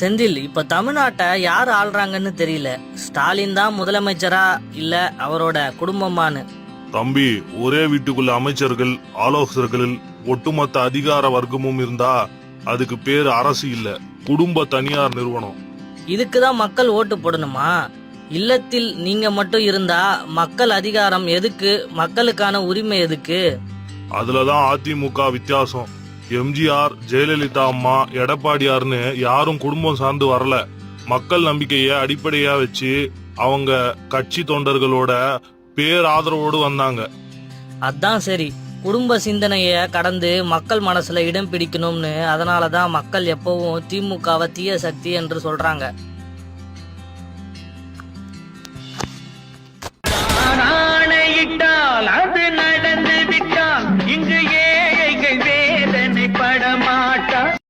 செந்தில், இப்ப தமிழ்நாட்டை யார் ஆள்றாங்கன்னு தெரியல. ஸ்டாலின் தான் முதலமைச்சரா இல்ல அவரோட குடும்பமானு? தம்பி, ஒரே வீட்டுக்குள்ள அமைச்சர்கள், ஆலோசகர்கள், ஒட்டுமொத்த அதிகார வர்க்கமும் இருந்தா அதுக்கு பேரு அரசு இல்ல, குடும்ப தனியார் நிறுவனம். இதுக்குதான் மக்கள் ஓட்டு போடணுமா? இல்லத்தில் நீங்க மட்டும் இருந்தா மக்கள் அதிகாரம் எதுக்கு? மக்களுக்கான உரிமை எதுக்கு? அதுலதான் அதிமுக வித்தியாசம். எம்ஜிஆர், ஜெயலலிதா அம்மா, எடப்பாடியார்னு யாரும் குடும்பம் சார்ந்து வரல. மக்கள் நம்பிக்கைய அடிப்படையா வச்சு அவங்க கட்சி தொண்டர்களோட பேராதரவோடு வந்தாங்க. அதான் சரி. குடும்ப சிந்தனைய கடந்து மக்கள் மனசுல இடம் பிடிக்கணும்னு அதனாலதான் மக்கள் எப்பவும் திமுகவை தீய சக்தி என்று சொல்றாங்க. ஆணையிட்டால் அது நடந்து விட்டால் இங்கு